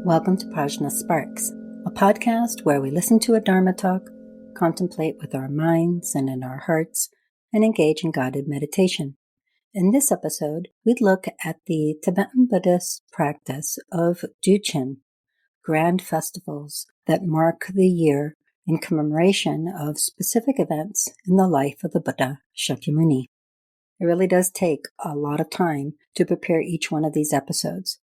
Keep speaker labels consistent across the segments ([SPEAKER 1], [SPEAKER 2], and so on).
[SPEAKER 1] Welcome to Prajna Sparks, a podcast where we listen to a Dharma talk, contemplate with our minds and in our hearts, and engage in guided meditation. In this episode, we'd look at the Tibetan Buddhist practice of Duchen, grand festivals that mark the year in commemoration of specific events in the life of the Buddha Shakyamuni. It really does take a lot of time to prepare each one of these episodes.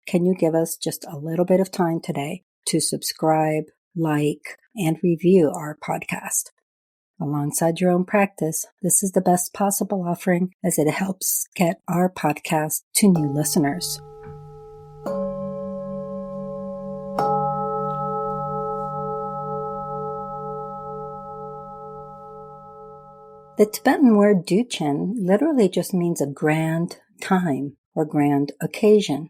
[SPEAKER 1] Can you give us just a little bit of time today to subscribe, like, and review our podcast? Alongside your own practice, this is the best possible offering as it helps get our podcast to new listeners. The Tibetan word Duchen literally just means a grand time or grand occasion.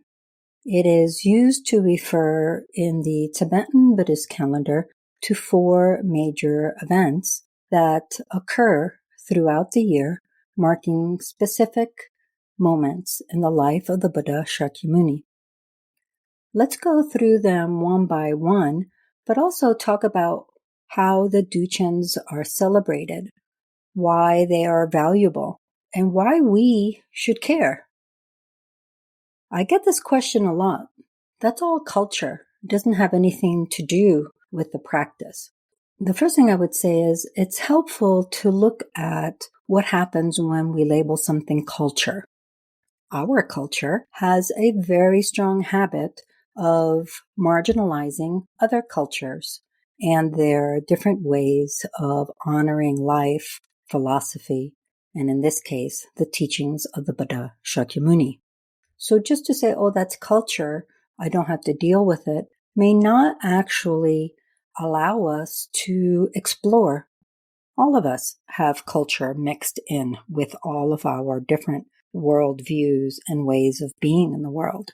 [SPEAKER 1] It is used to refer in the Tibetan Buddhist calendar to 4 major events that occur throughout the year, marking specific moments in the life of the Buddha Shakyamuni. Let's go through them one by one, but also talk about how the Duchens are celebrated, why they are valuable, and why we should care. I get this question a lot. That's all culture. It doesn't have anything to do with the practice. The first thing I would say is it's helpful to look at what happens when we label something culture. Our culture has a very strong habit of marginalizing other cultures and their different ways of honoring life, philosophy, and in this case, the teachings of the Buddha Shakyamuni. So just to say, oh, that's culture, I don't have to deal with it, may not actually allow us to explore. All of us have culture mixed in with all of our different worldviews and ways of being in the world.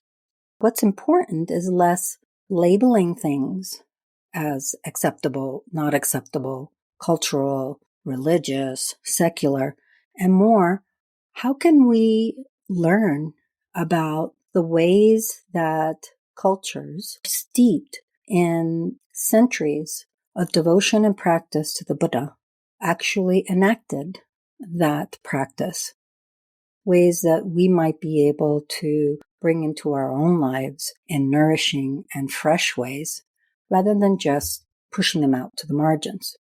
[SPEAKER 1] What's important is less labeling things as acceptable, not acceptable, cultural, religious, secular, and more, how can we learn about the ways that cultures steeped in centuries of devotion and practice to the Buddha actually enacted that practice, ways that we might be able to bring into our own lives in nourishing and fresh ways, rather than just pushing them out to the margins.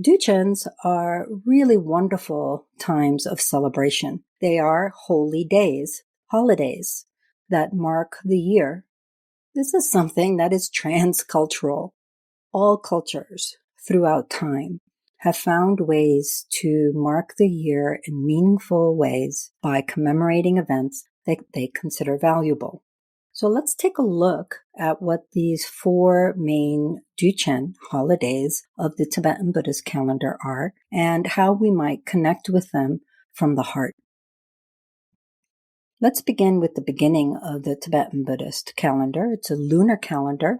[SPEAKER 1] Duchens are really wonderful times of celebration. They are holy days, holidays that mark the year. This is something that is transcultural. All cultures throughout time have found ways to mark the year in meaningful ways by commemorating events that they consider valuable. So let's take a look at what these 4 main Duchen holidays of the Tibetan Buddhist calendar are and how we might connect with them from the heart. Let's begin with the beginning of the Tibetan Buddhist calendar. It's a lunar calendar,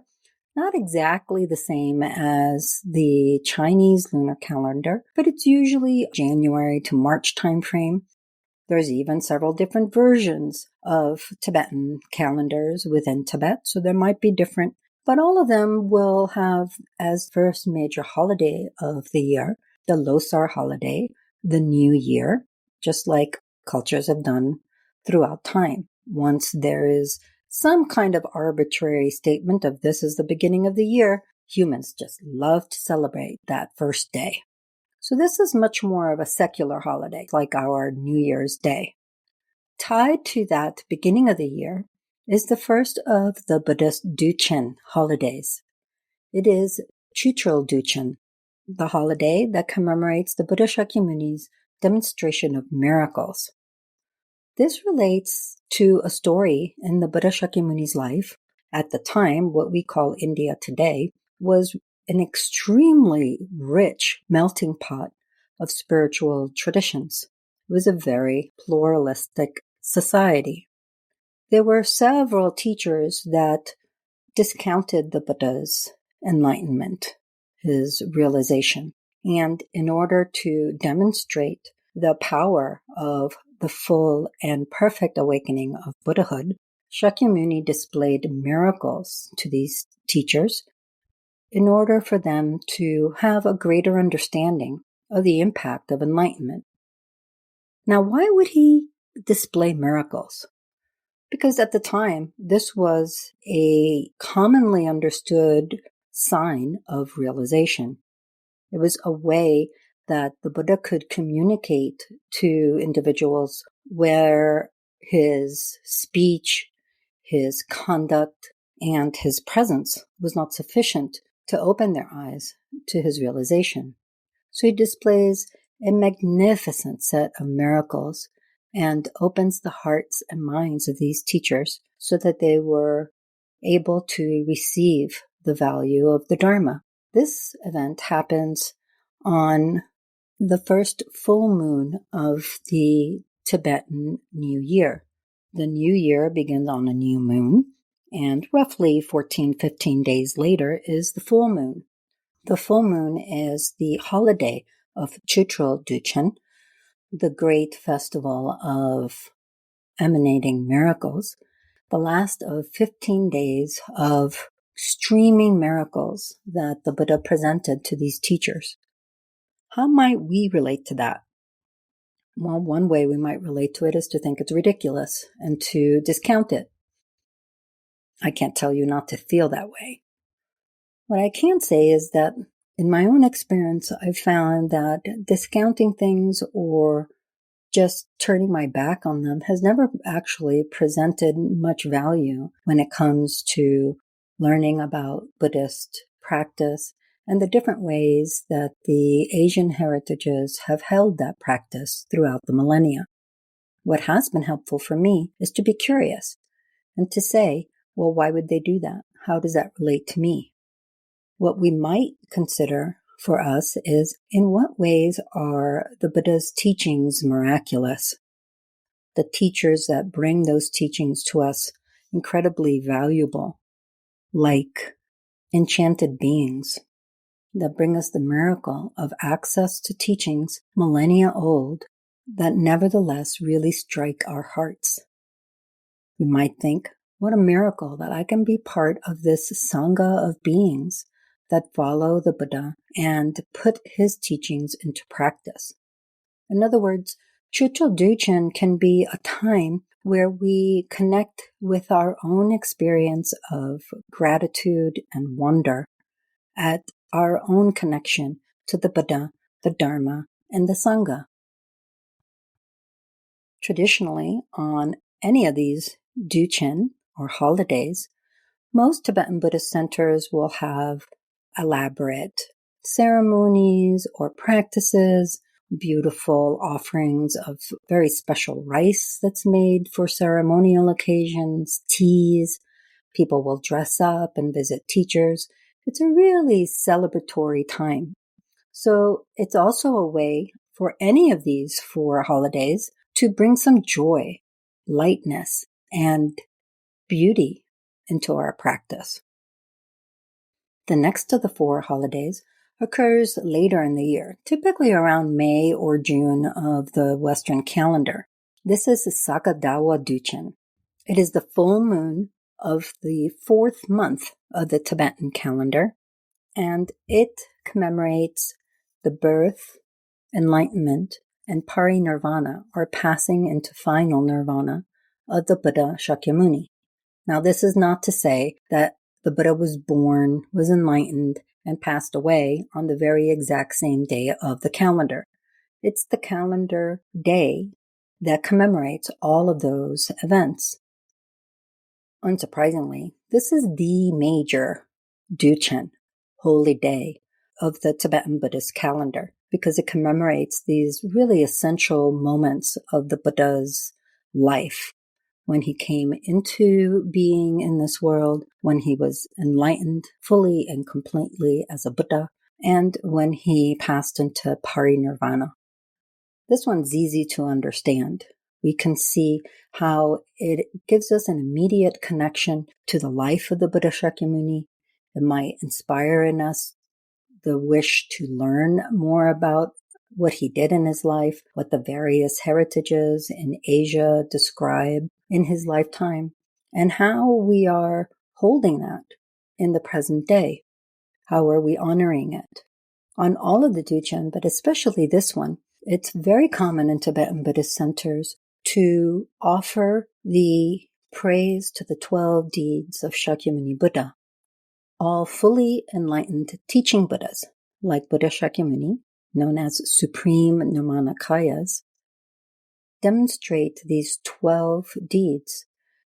[SPEAKER 1] not exactly the same as the Chinese lunar calendar, but it's usually January to March timeframe. There's even several different versions of Tibetan calendars within Tibet, so there might be different, but all of them will have as first major holiday of the year, the Losar holiday, the New Year, just like cultures have done throughout time. Once there is some kind of arbitrary statement of this is the beginning of the year, humans just love to celebrate that first day. So this is much more of a secular holiday, like our New Year's Day. Tied to that beginning of the year is the first of the Buddhist Duchen holidays. It is Chutril Duchen, the holiday that commemorates the Buddha Shakyamuni's demonstration of miracles. This relates to a story in the Buddha Shakyamuni's life. At the time, what we call India today was an extremely rich melting pot of spiritual traditions. It was a very pluralistic society. There were several teachers that discounted the Buddha's enlightenment, his realization. And in order to demonstrate the power of the full and perfect awakening of Buddhahood, Shakyamuni displayed miracles to these teachers in order for them to have a greater understanding of the impact of enlightenment. Now, why would he display miracles? Because at the time, this was a commonly understood sign of realization. It was a way that the Buddha could communicate to individuals where his speech, his conduct, and his presence was not sufficient to open their eyes to his realization. So he displays a magnificent set of miracles and opens the hearts and minds of these teachers so that they were able to receive the value of the Dharma. This event happens on the first full moon of the Tibetan New Year. The New Year begins on a new moon, and roughly 15 days later is the full moon. The full moon is the holiday of Chutrul Duchen, the great festival of emanating miracles, the last of 15 days of streaming miracles that the Buddha presented to these teachers. How might we relate to that? Well, one way we might relate to it is to think it's ridiculous and to discount it. I can't tell you not to feel that way. What I can say is that in my own experience, I've found that discounting things or just turning my back on them has never actually presented much value when it comes to learning about Buddhist practice and the different ways that the Asian heritages have held that practice throughout the millennia. What has been helpful for me is to be curious and to say, well, why would they do that? How does that relate to me? What we might consider for us is, in what ways are the Buddha's teachings miraculous? The teachers that bring those teachings to us incredibly valuable, like enchanted beings that bring us the miracle of access to teachings millennia old that nevertheless really strike our hearts. We might think, what a miracle that I can be part of this sangha of beings that follow the Buddha and put his teachings into practice. In other words, Chutrul Duchen can be a time where we connect with our own experience of gratitude and wonder at our own connection to the Buddha, the Dharma, and the Sangha. Traditionally, on any of these Duchen or holidays, most Tibetan Buddhist centers will have elaborate ceremonies or practices, beautiful offerings of very special rice that's made for ceremonial occasions, teas. People will dress up and visit teachers. It's a really celebratory time. So it's also a way for any of these 4 holidays to bring some joy, lightness, and beauty into our practice. The next of the 4 holidays occurs later in the year, typically around May or June of the Western calendar. This is the Sakadawa Duchen. It is the full moon of the 4th month of the Tibetan calendar, and it commemorates the birth, enlightenment, and parinirvana, or passing into final nirvana, of the Buddha Shakyamuni. Now, this is not to say that the Buddha was born, was enlightened, and passed away on the very exact same day of the calendar. It's the calendar day that commemorates all of those events. Unsurprisingly, this is the major Duchen, holy day, of the Tibetan Buddhist calendar because it commemorates these really essential moments of the Buddha's life. When he came into being in this world, when he was enlightened fully and completely as a Buddha, and when he passed into parinirvana. This one's easy to understand. We can see how it gives us an immediate connection to the life of the Buddha Shakyamuni. It might inspire in us the wish to learn more about what he did in his life, what the various heritages in Asia describe in his lifetime. and how we are holding that in the present day. How are we honoring it? On all of the Duchen, but especially this one, it's very common in Tibetan Buddhist centers to offer the praise to the 12 deeds of Shakyamuni Buddha. All fully enlightened teaching Buddhas, like Buddha Shakyamuni, known as Supreme Nirmanakayas, demonstrate these 12 deeds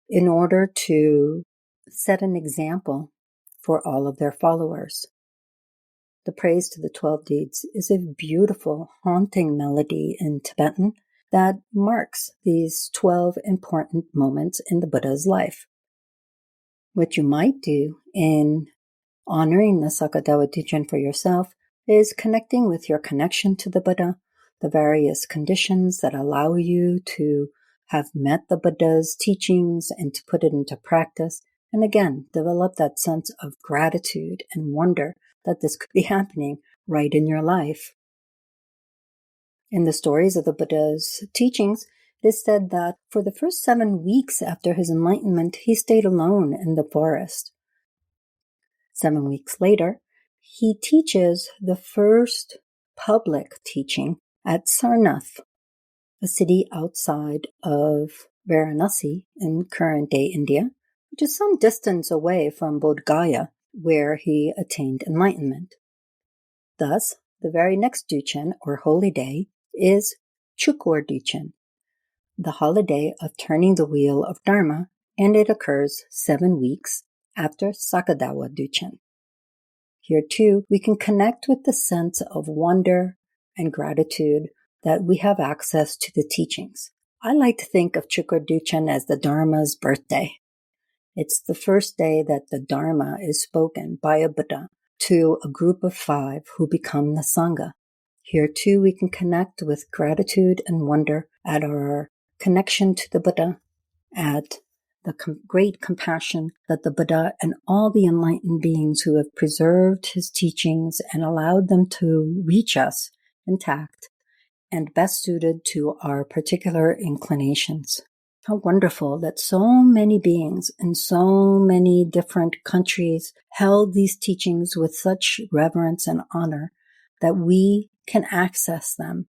[SPEAKER 1] in order to set an example for all of their followers. The praise to the 12 deeds is a beautiful, haunting melody in Tibetan that marks these 12 important moments in the Buddha's life. What you might do in honoring the Sakadawa Duchen for yourself is connecting with your connection to the Buddha, the various conditions that allow you to have met the Buddha's teachings and to put it into practice. And again, develop that sense of gratitude and wonder that this could be happening right in your life. In the stories of the Buddha's teachings, it is said that for the first 7 weeks after his enlightenment, he stayed alone in the forest. 7 weeks later, he teaches the first public teaching at Sarnath, a city outside of Varanasi in current-day India, which is some distance away from Bodh Gaya, where he attained enlightenment. Thus, the very next Duchen, or holy day, is Chukur Duchen, the holiday of turning the wheel of Dharma, and it occurs 7 weeks after Sakadawa Duchen. Here too, we can connect with the sense of wonder and gratitude that we have access to the teachings. I like to think of Chukur Duchen as the Dharma's birthday. It's the first day that the Dharma is spoken by a Buddha to a group of 5 who become the Sangha. Here too, we can connect with gratitude and wonder at our connection to the Buddha, at the great compassion that the Buddha and all the enlightened beings who have preserved his teachings and allowed them to reach us intact and best suited to our particular inclinations. How wonderful that so many beings in so many different countries held these teachings with such reverence and honor that we can access them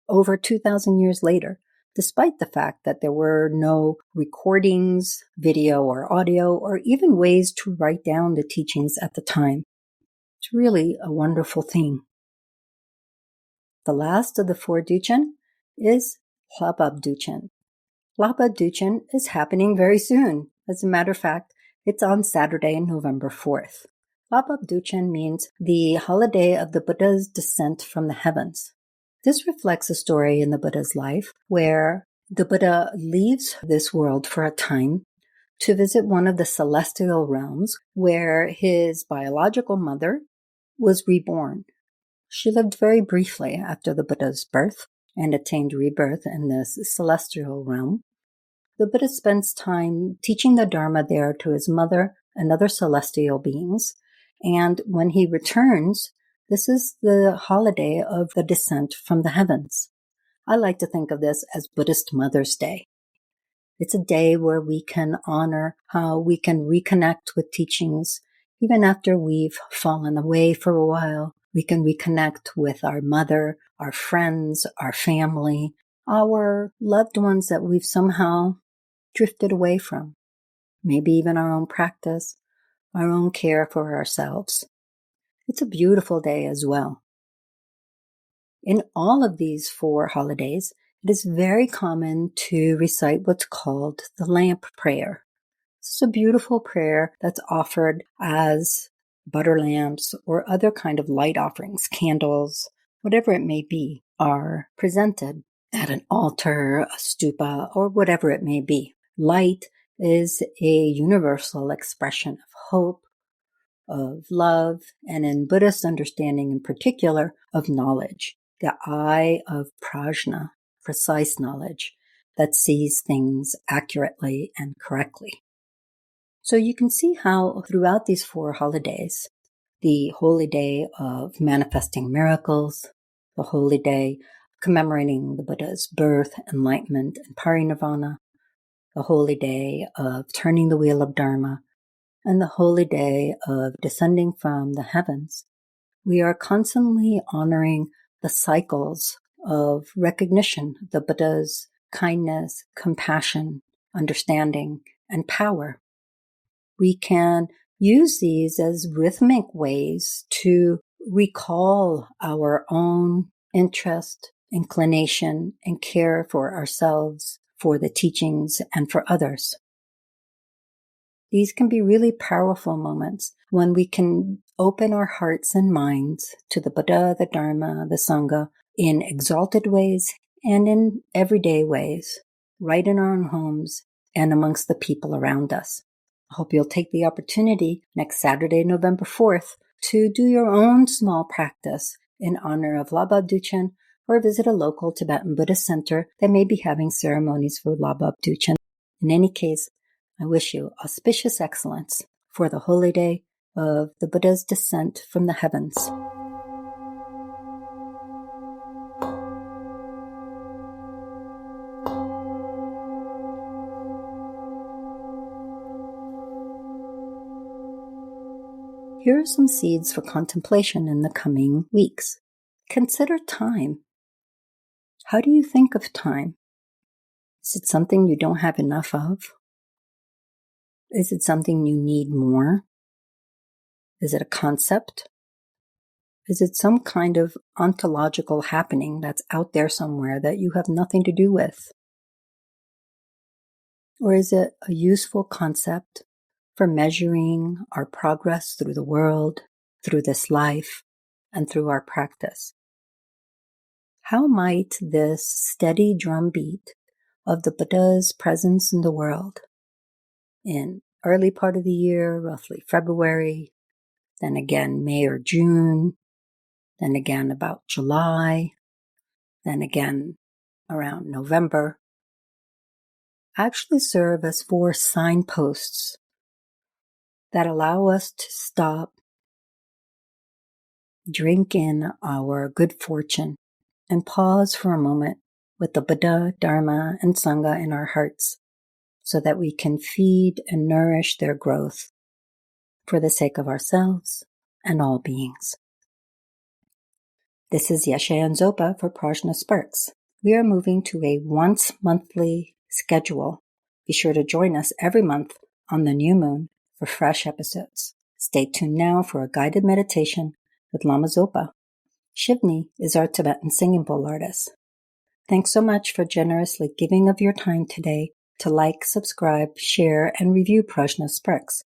[SPEAKER 1] over 2,000 years later, despite the fact that there were no recordings, video or audio, or even ways to write down the teachings at the time. It's really a wonderful thing. The last of the 4 Duchen is Labab Duchen. Labab Duchen is happening very soon. As a matter of fact, it's on Saturday, November 4th. Labab Duchen means the holiday of the Buddha's descent from the heavens. This reflects a story in the Buddha's life where the Buddha leaves this world for a time to visit one of the celestial realms where his biological mother was reborn. She lived very briefly after the Buddha's birth and attained rebirth in this celestial realm. The Buddha spends time teaching the Dharma there to his mother and other celestial beings, and when he returns, this is the holiday of the descent from the heavens. I like to think of this as Buddhist Mother's Day. It's a day where we can honor how we can reconnect with teachings. Even after we've fallen away for a while, we can reconnect with our mother, our friends, our family, our loved ones that we've somehow drifted away from. Maybe even our own practice, our own care for ourselves. It's a beautiful day as well. In all of these 4 holidays, it is very common to recite what's called the lamp prayer. This is a beautiful prayer that's offered as butter lamps or other kind of light offerings, candles, whatever it may be, are presented at an altar, a stupa, or whatever it may be. Light is a universal expression of hope, of love, and in Buddhist understanding in particular, of knowledge. The eye of prajna, precise knowledge, that sees things accurately and correctly. So you can see how throughout these 4 holidays, the holy day of manifesting miracles, the holy day commemorating the Buddha's birth, enlightenment, and parinirvana, the holy day of turning the wheel of Dharma, and the holy day of descending from the heavens, we are constantly honoring the cycles of recognition, the Buddha's kindness, compassion, understanding, and power. We can use these as rhythmic ways to recall our own interest, inclination, and care for ourselves, for the teachings, and for others. These can be really powerful moments when we can open our hearts and minds to the Buddha, the Dharma, the Sangha in exalted ways and in everyday ways, right in our own homes and amongst the people around us. I hope you'll take the opportunity next Saturday, November 4th, to do your own small practice in honor of Lama Duchen, or visit a local Tibetan Buddhist center that may be having ceremonies for Lama Duchen. In any case, I wish you auspicious excellence for the holy day of the Buddha's descent from the heavens. Here are some seeds for contemplation in the coming weeks. Consider time. How do you think of time? Is it something you don't have enough of? Is it something you need more? Is it a concept? Is it some kind of ontological happening that's out there somewhere that you have nothing to do with? Or is it a useful concept for measuring our progress through the world, through this life, and through our practice? How might this steady drumbeat of the Buddha's presence in the world in early part of the year, roughly February, then again May or June, then again about July, then again around November, actually serve as 4 signposts that allow us to stop, drink in our good fortune, and pause for a moment with the Buddha, Dharma, and Sangha in our hearts so that we can feed and nourish their growth for the sake of ourselves and all beings. This is Yeshe and Zopa for Prajna Sparks. We are moving to a once-monthly schedule. Be sure to join us every month on the new moon for fresh episodes. Stay tuned now for a guided meditation with Lama Zopa. Shivni is our Tibetan singing bowl artist. Thanks so much for generously giving of your time today to like, subscribe, share, and review Prajna Sparks.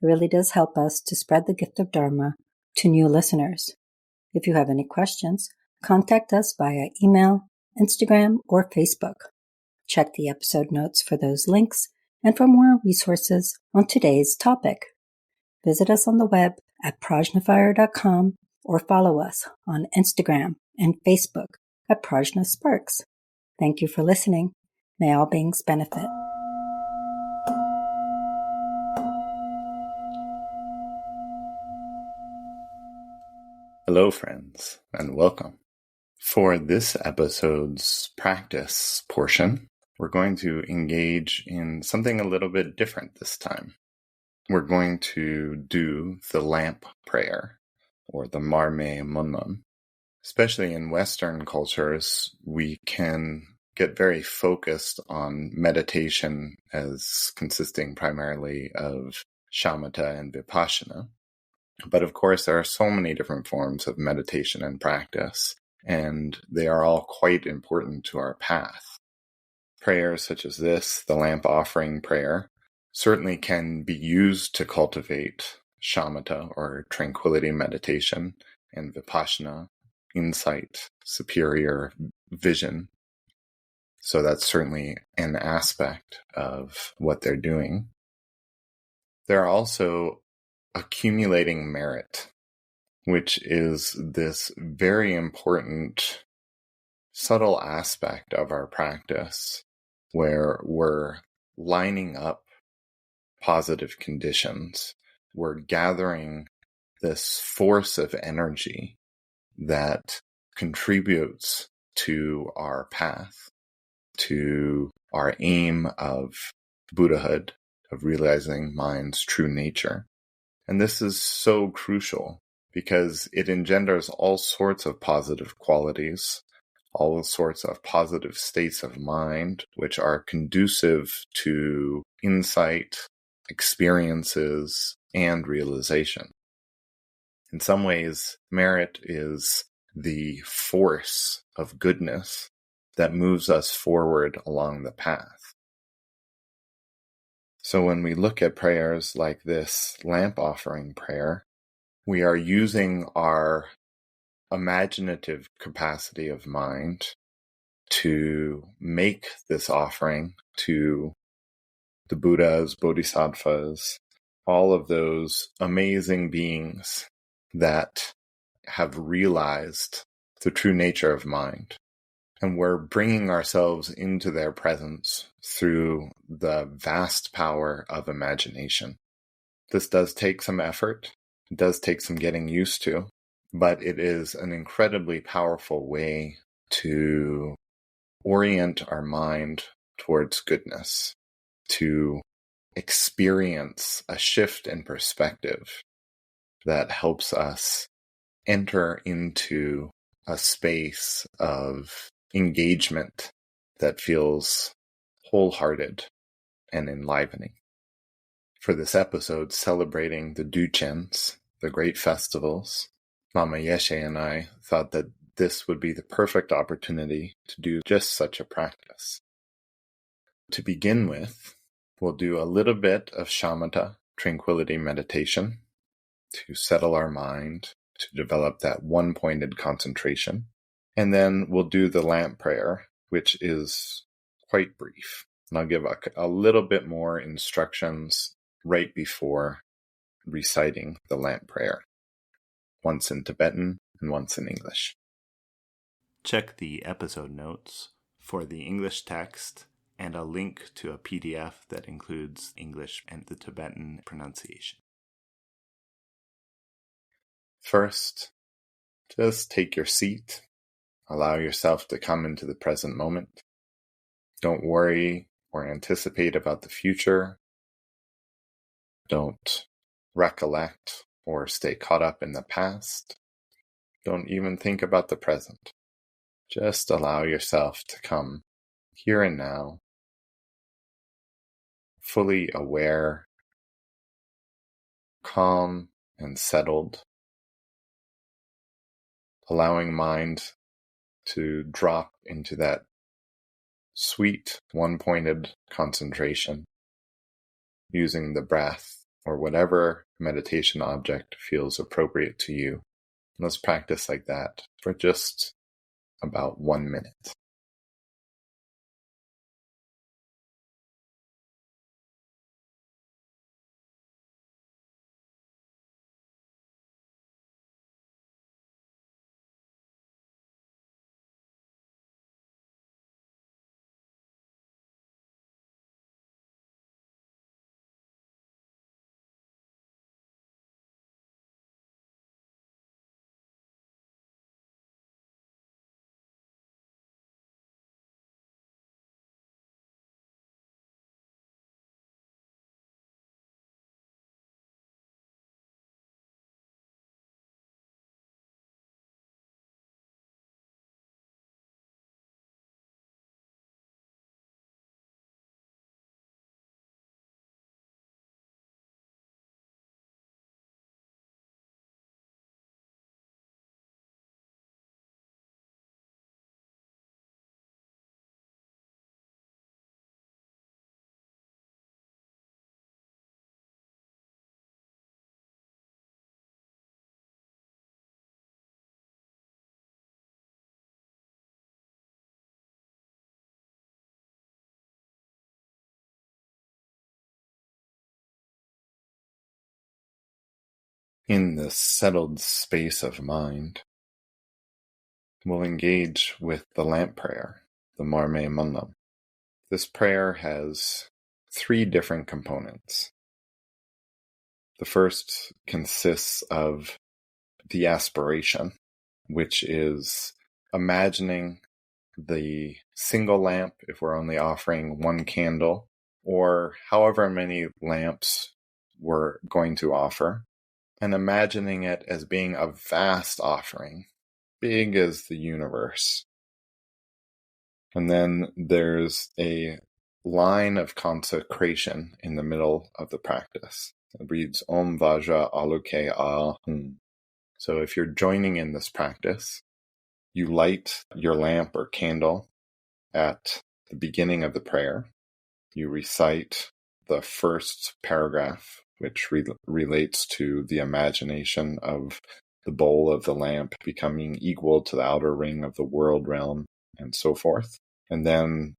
[SPEAKER 1] It really does help us to spread the gift of Dharma to new listeners. If you have any questions, contact us via email, Instagram, or Facebook. Check the episode notes for those links and for more resources on today's topic. Visit us on the web at prajnafire.com or follow us on Instagram and Facebook at Prajna Sparks. Thank you for listening. May all beings benefit.
[SPEAKER 2] Hello, friends, and welcome. For this episode's practice portion, we're going to engage in something a little bit different this time. We're going to do the lamp prayer, or the Marme Munmun. Especially in Western cultures, we can get very focused on meditation as consisting primarily of shamatha and vipassana. But of course, there are so many different forms of meditation and practice, and they are all quite important to our path. Prayers such as this, the lamp offering prayer, certainly can be used to cultivate shamatha or tranquility meditation and vipassana, insight, superior vision. So that's certainly an aspect of what they're doing. They're also accumulating merit, which is this very important subtle aspect of our practice where we're lining up positive conditions. We're gathering this force of energy that contributes to our path, to our aim of Buddhahood, of realizing mind's true nature. And this is so crucial because it engenders all sorts of positive qualities, all sorts of positive states of mind, which are conducive to insight, experiences, and realization. In some ways, merit is the force of goodness that moves us forward along the path. So when we look at prayers like this lamp offering prayer, we are using our imaginative capacity of mind to make this offering to the Buddhas, bodhisattvas, all of those amazing beings that have realized the true nature of mind. And we're bringing ourselves into their presence through the vast power of imagination. This does take some effort. It does take some getting used to, but it is an incredibly powerful way to orient our mind towards goodness, to experience a shift in perspective that helps us enter into a space of engagement that feels wholehearted and enlivening. For this episode celebrating the Duchens, the great festivals, Lamas Yeshe and I thought that this would be the perfect opportunity to do just such a practice. To begin with, we'll do a little bit of shamatha, tranquility meditation, to settle our mind, to develop that one-pointed concentration. And then we'll do the lamp prayer, which is quite brief. And I'll give a little bit more instructions right before reciting the lamp prayer, once in Tibetan and once in English. Check the episode notes for the English text and a link to a PDF that includes English and the Tibetan pronunciation. First, just take your seat. Allow yourself to come into the present moment. Don't worry or anticipate about the future. Don't recollect or stay caught up in the past. Don't even think about the present. Just allow yourself to come here and now, fully aware, calm and settled, allowing mind to drop into that sweet, one-pointed concentration, using the breath or whatever meditation object feels appropriate to you. Let's practice like that for just about 1 minute. In this settled space of mind, we'll engage with the lamp prayer, the Marme Manlam. This prayer has 3 different components. The first consists of the aspiration, which is imagining the single lamp, if we're only offering 1 candle, or however many lamps we're going to offer, and imagining it as being a vast offering, big as the universe. And then there's a line of consecration in the middle of the practice. It reads Om VAJRA ALOKE AHUM. So if you're joining in this practice, you light your lamp or candle at the beginning of the prayer. You recite the first paragraph, which relates to the imagination of the bowl of the lamp becoming equal to the outer ring of the world realm, and so forth. And then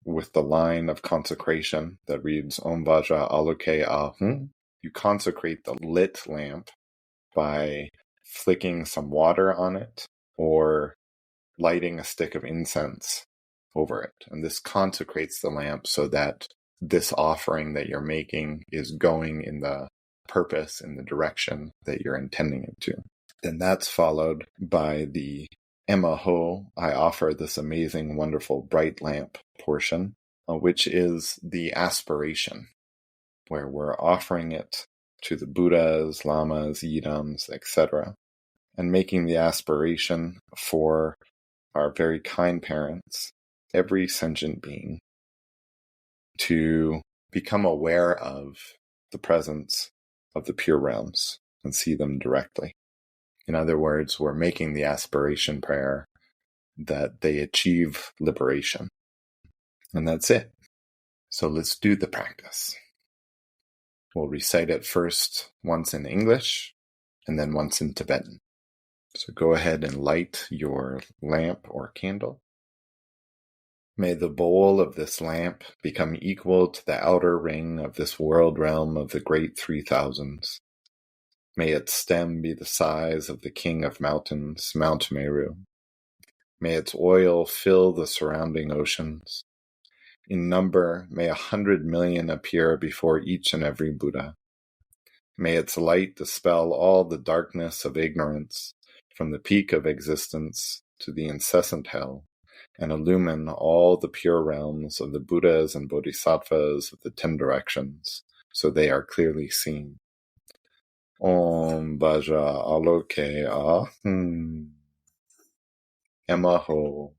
[SPEAKER 2] with the line of consecration that reads Om VAJRA ALOKE AHUM, you consecrate the lit lamp by flicking some water on it or lighting a stick of incense over it. And this consecrates the lamp so that this offering that you're making is going in the purpose, in the direction that you're intending it to. Then that's followed by the Emaho, I offer this amazing, wonderful, bright lamp portion, which is the aspiration, where we're offering it to the Buddhas, Lamas, Yidams, etc., and making the aspiration for our very kind parents, every sentient being, to become aware of the presence of the pure realms and see them directly. In other words, we're making the aspiration prayer that they achieve liberation. And that's it. So let's do the practice. We'll recite it first once in English and then once in Tibetan. So go ahead and light your lamp or candle. May the bowl of this lamp become equal to the outer ring of this world realm of the great 3000s. May its stem be the size of the king of mountains, Mount Meru. May its oil fill the surrounding oceans. In number, may 100 million appear before each and every Buddha. May its light dispel all the darkness of ignorance, from the peak of existence to the incessant hell, and illumine all the pure realms of the Buddhas and bodhisattvas of the 10 directions, so they are clearly seen. Om VAJRA ALOKE AHUM. Emaho,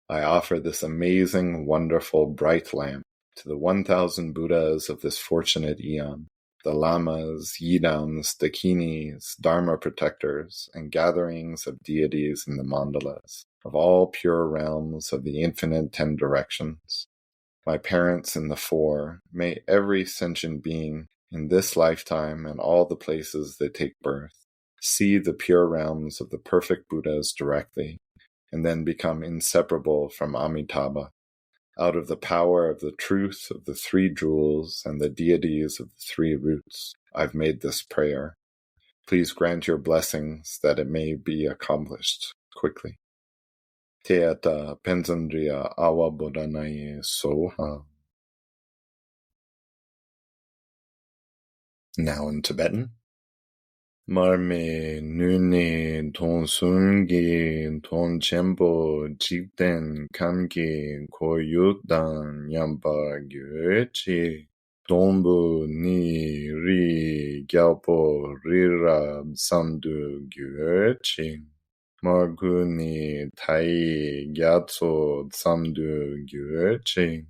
[SPEAKER 2] I offer this amazing, wonderful, bright lamp to the 1,000 Buddhas of this fortunate eon, the Lamas, Yidams, Dakinis, Dharma protectors, and gatherings of deities in the mandalas, of all pure realms of the infinite 10 directions. My parents in the 4, may every sentient being in this lifetime and all the places they take birth see the pure realms of the perfect Buddhas directly, and then become inseparable from Amitabha, out of the power of the truth of the 3 jewels and the deities of the 3 roots. I've made this prayer. Please grant your blessings that it may be accomplished quickly. Teata Penzandriya Awa Bodhanaye Soha. Now in Tibetan. Marme nune ton sungi ton chenpo jikten kamki koyudan yamba gyechi dombu ni ri gyalpo rirab samdu gyechi marguni tai gyatso samdu gyechi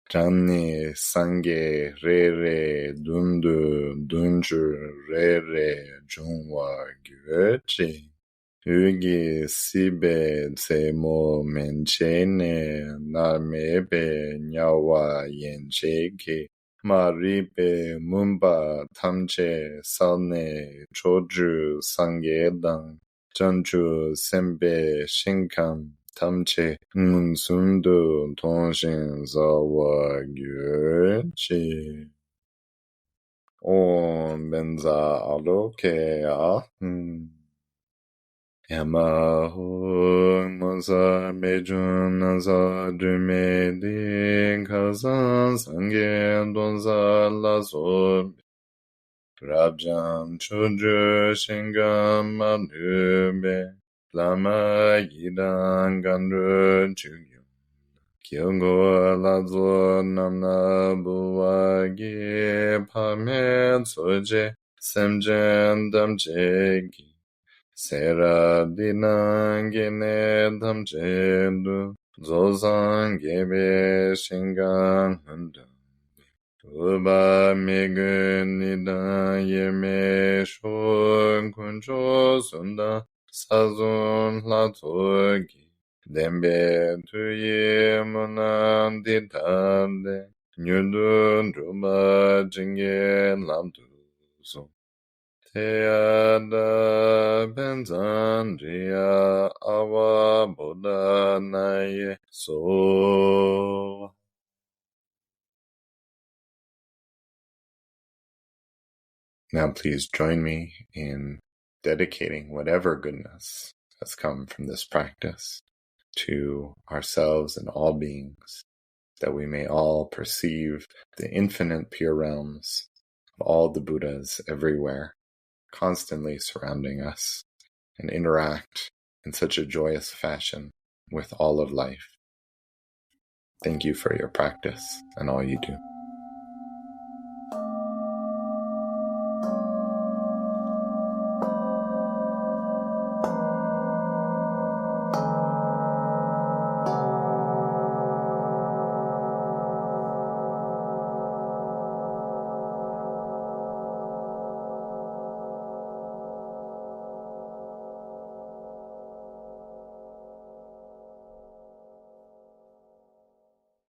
[SPEAKER 2] Janni sange re dundu dunju re junwa gyöchi. Ugi sibe tsemo menchene narmebe nyawa yencheki. Maribe mumba tamche salne choju sangedang. Janju sembe shinkam. Tamche ngunsundu tonshin zawa gyöchi. Om benza aloke ahum. Emaho moza mejun naza dumedi kazan sange donza lazo. Rabjam choju shingam manube. Lama Yidan Gandru Jugyo Kyungo lazo namna buwagi pame tsoje semjen damje gi sera dinangene damje du zozan gebe shingang hundu uba megun nidan yeme shun kunjo sunda sazun latogi Dembe tuye munan ditande nyudun ruba jinge lamdu so teada benzandria awa Buddha naye so. Now please join me in dedicating whatever goodness has come from this practice to ourselves and all beings, that we may all perceive the infinite pure realms of all the Buddhas everywhere, constantly surrounding us, and interact in such a joyous fashion with all of life. Thank you for your practice and all you do.